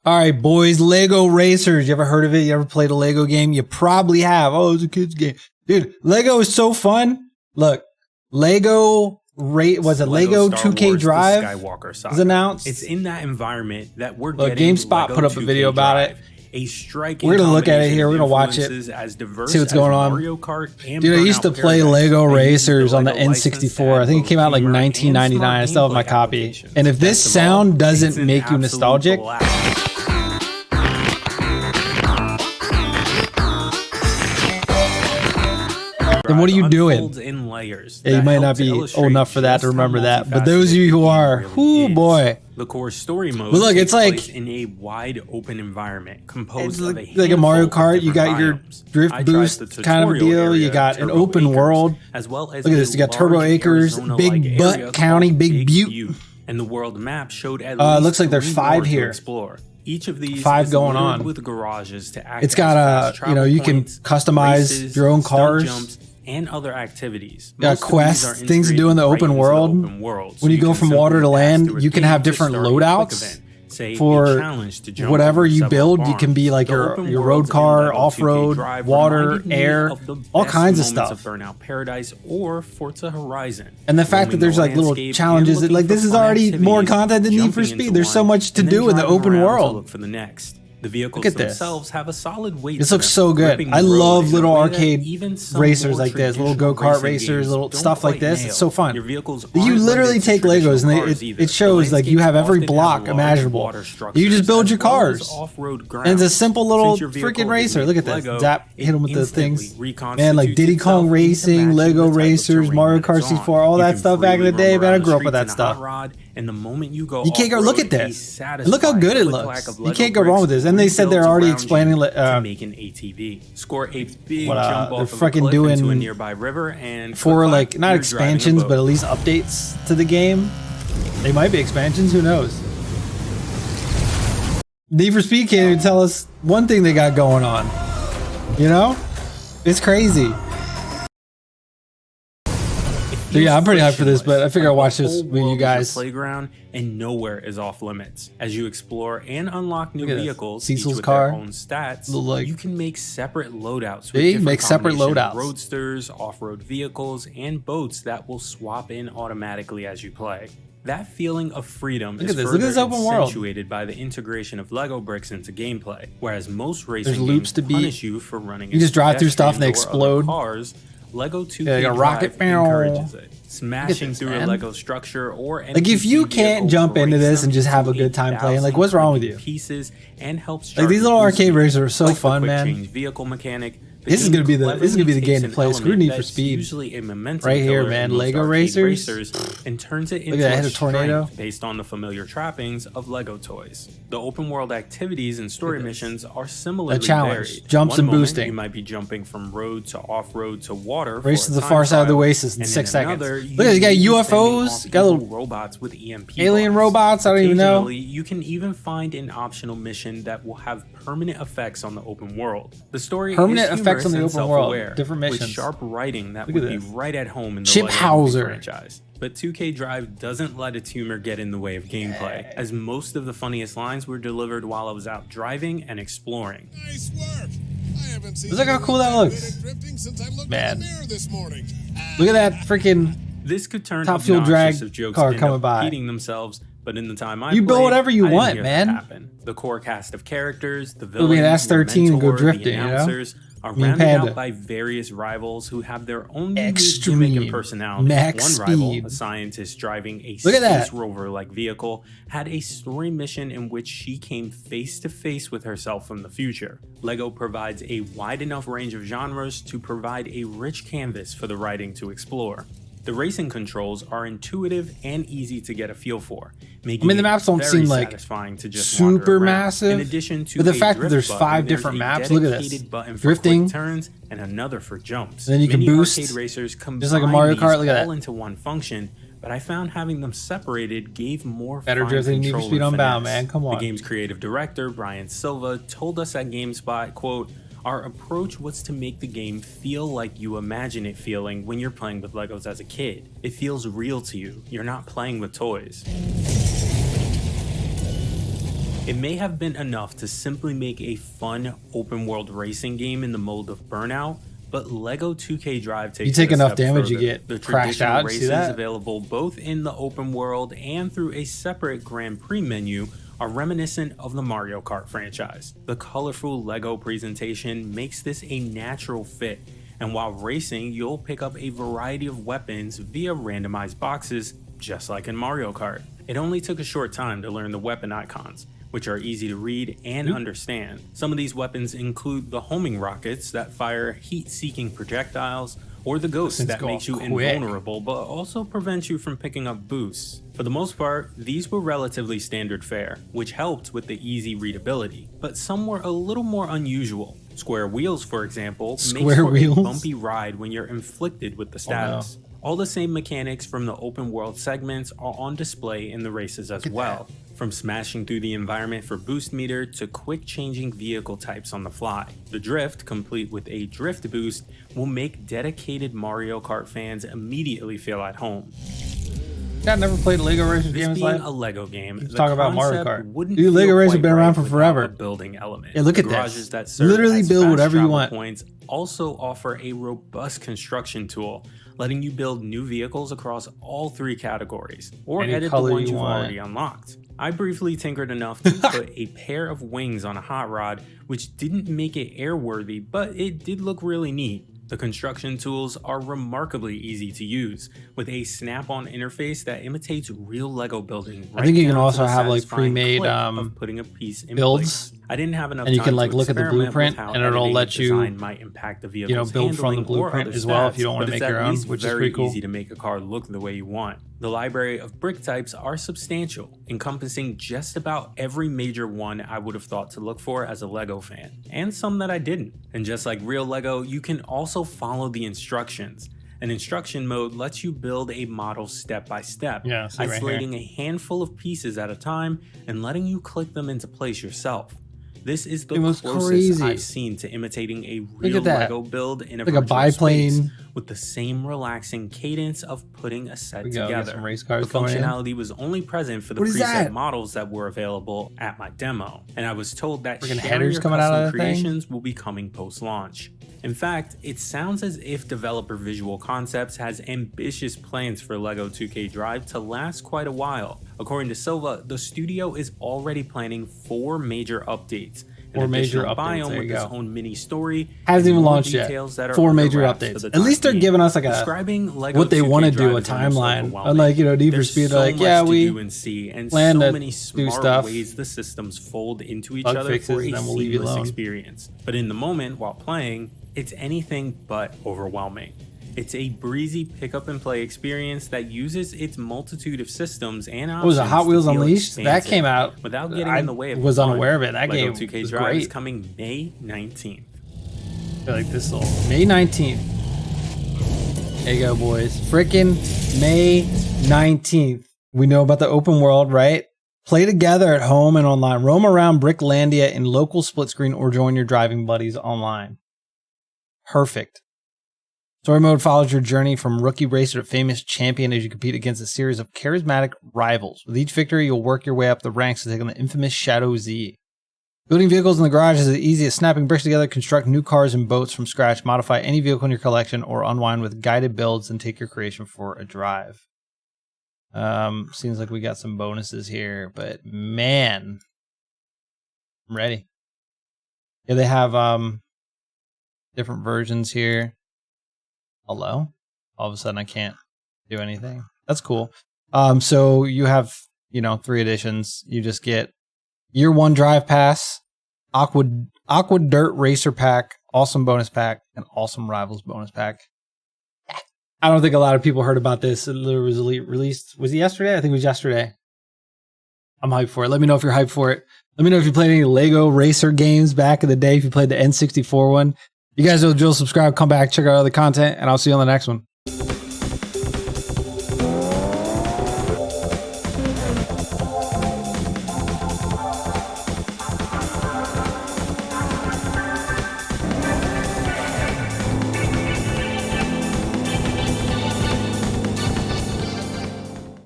All right, boys, Lego Racers. You ever heard of it? You ever played a Lego game? You probably have. Oh, it's a kid's game. Dude, Lego is so fun. Look, Lego 2K Drive is announced. It's in that environment that we're getting. GameSpot Lego put up a video about it. A striking we're gonna look at it here. We're gonna watch it, see what's going on. Dude, I used to play Lego Racers on the N64. I think it came out like 1999. I still have my copy. And if this sound doesn't make you nostalgic, then what are you doing? Yeah, you might not be old enough for that to remember that, but those of you who are, oh boy. The core story mode. But look, it's like in a wide open environment composed of like a Mario Kart. You got your drift boost kind of deal. You got an open world. As well as look at this. You got Turbo Acres, Big Butt County, Big Butte, and the world map showed at least looks like there's 5 here. Each of these 5 going on. With garages to act. It's got you can customize your own cars. And other activities. Got quests, things to do in the open world. When you go from water to land, you can have different loadouts for whatever you build. You can be like your road car, off-road, water, air, all kinds of stuff. Burnout Paradise or Forza Horizon. And the fact that there's like little challenges, like this is already more content than Need for Speed. There's so much to do in the open world. Look for the next. The vehicles themselves have a solid weight. This looks so good. I love little arcade racers like this, little go-kart racers, little stuff like this. It's so fun. You literally take Legos and it shows like you have every block imaginable. You just build your cars. And it's a simple little freaking racer. Look at this. Zap, hit them with the things. Man, like Diddy Kong Racing, Lego Racers, Mario Kart 64, all that stuff back in the day. Man, I grew up with that stuff. And the moment you can't go. Look at this. Look how good it looks. You can't go wrong with this. And they said they're already explaining to make an ATV. Score a big jump off of a cliff into a nearby river and for like not expansions, but at least updates to the game. They might be expansions. Who knows? Need for Speed can't even tell us one thing they got going on. You know, it's crazy. So yeah, I'm pretty hyped for this, but I figure I'll watch this with you guys. Playground and nowhere is off limits. As you explore and unlock new vehicles, Cecil's each with car, their own stats, like, you can make separate loadouts. With roadsters, off-road vehicles, and boats that will swap in automatically as you play. That feeling of freedom is further accentuated by the integration of Lego bricks into gameplay, whereas most racing games punish you for running. You just drive through stuff and they explode. Cars. Lego 2K Drive encourages it. Smashing through a Lego structure or like if you can't jump into this and just have a good time playing, like what's wrong with you? Pieces and helps like these little arcade racers are so fun, man. Vehicle mechanic. This is gonna be the game to play. Screw Need for Speed. Right here, man. Lego Racers. And turns it into a tornado based on the familiar trappings of Lego toys. The open world activities and story missions are similarly varied. Jumps and boosting. You might be jumping from road to off-road to water. Race to the far side of the oasis in 6 seconds. Look at it, you got UFOs, got little robots with EMP alien robots. I don't even know. You can even find an optional mission that will have permanent effects on the open world. The story permanent effects on the open world, different missions, with sharp writing that would be right at home in the Chip Hauser franchise. But 2K Drive doesn't let its humor get in the way of gameplay, as most of the funniest lines were delivered while I was out driving and exploring. Nice work. I haven't seen look how cool that looks, man. Look at that freaking this could turn Top Fuel drag car coming by. Themselves, but in the time I build whatever you want, man. The core cast of characters, the villains, we an S13 and go drifting, the announcers, are rounded out by various rivals who have their own unique gimmick and personality. One rival, a scientist driving a space rover-like vehicle, had a story mission in which she came face to face with herself from the future. LEGO provides a wide enough range of genres to provide a rich canvas for the writing to explore. The racing controls are intuitive and easy to get a feel for, making the maps don't seem like to just super massive. In addition to but the fact that there's 5 different maps, look at this: drifting, turns, and another for jumps. And then you can boost, just like a Mario Kart. Look at that. All into one function, but I found having them separated gave more better drifting. Need for Speed Unbound, man. Come on. The game's creative director Brian Silva told us at GameSpot, quote, "Our approach was to make the game feel like you imagine it feeling when you're playing with Legos as a kid. It feels real to you. You're not playing with toys." It may have been enough to simply make a fun open world racing game in the mold of Burnout, but LEGO 2K Drive takes you take it a enough step damage, further. you get the crashed traditional out. races See that? available both in the open world and through a separate Grand Prix menu are reminiscent of the Mario Kart franchise. The colorful LEGO presentation makes this a natural fit, and while racing, you'll pick up a variety of weapons via randomized boxes, just like in Mario Kart. It only took a short time to learn the weapon icons, which are easy to read and understand. Some of these weapons include the homing rockets that fire heat-seeking projectiles, or the ghost that makes you invulnerable but also prevents you from picking up boosts. For the most part, these were relatively standard fare, which helped with the easy readability, but some were a little more unusual. Square wheels, for example, makes for a bumpy ride when you're inflicted with the status. All the same mechanics from the open world segments are on display in the races as well, from smashing through the environment for boost meter to quick changing vehicle types on the fly. The drift, complete with a drift boost, will make dedicated Mario Kart fans immediately feel at home. I never played a LEGO racing game in his life. A LEGO game, the talk about Mario Kart. Dude, LEGO racing has been around for forever. Building element. Yeah, look at this. That literally build whatever you want. Points also offer a robust construction tool, letting you build new vehicles across all 3 categories, or edit the ones you've already unlocked. I briefly tinkered enough to put a pair of wings on a hot rod, which didn't make it airworthy, but it did look really neat. The construction tools are remarkably easy to use, with a snap-on interface that imitates real LEGO building. I think you can also have like pre-made putting a piece in builds. Place. I didn't have enough and you time can like to look at the blueprint, and it'll let you, might impact the build from the blueprint as well if you don't want to make your own, which is pretty cool. Easy to make a car look the way you want. The library of brick types are substantial, encompassing just about every major one I would have thought to look for as a LEGO fan, and some that I didn't. And just like real LEGO, you can also follow the instructions. An instruction mode lets you build a model step by step, isolating a handful of pieces at a time and letting you click them into place yourself. This is the closest I've seen to imitating a real LEGO build in a virtual biplane space with the same relaxing cadence of putting a set together. Some race cars the functionality was only present for the preset models that were available at my demo, and I was told that sharing your custom creations will be coming post-launch. In fact, it sounds as if developer Visual Concepts has ambitious plans for LEGO 2K Drive to last quite a while. According to Silva, the studio is already planning 4 major updates. An additional biome with its own mini story. Hasn't even launched yet. 4 major updates. At least they're giving us like a what they want to do, a timeline. Unlike, Need for Speed, they're like, yeah, we plan to do stuff. Ways the systems fold into each other for a seamless experience. But in the moment, while playing, it's anything but overwhelming. It's a breezy pick-up and play experience that uses its multitude of systems and options. What was it, Hot Wheels Unleashed? That came out. Without getting in the way of was unaware of it. That LEGO game 2K was Drive great. is coming May 19th. I feel like this will May 19th. There you go, boys. Frickin' May 19th. We know about the open world, right? Play together at home and online. Roam around Bricklandia in local split screen or join your driving buddies online. Perfect. Story mode follows your journey from rookie racer to famous champion as you compete against a series of charismatic rivals. With each victory, you'll work your way up the ranks to take on the infamous Shadow Z. Building vehicles in the garage is as easy as snapping bricks together, construct new cars and boats from scratch, modify any vehicle in your collection, or unwind with guided builds and take your creation for a drive. Seems like we got some bonuses here, but man, I'm ready. Yeah, they have different versions here. Hello? All of a sudden I can't do anything. That's cool. So you have, 3 editions. You just get Year 1 Drive Pass, Aqua Dirt Racer Pack, Awesome Bonus Pack, and Awesome Rivals Bonus Pack. I don't think a lot of people heard about this. It was released. Was it yesterday? I think it was yesterday. I'm hyped for it. Let me know if you're hyped for it. Let me know if you played any LEGO Racer games back in the day. If you played the N64 one. You guys know the drill. Subscribe, come back, check out other content, and I'll see you on the next one.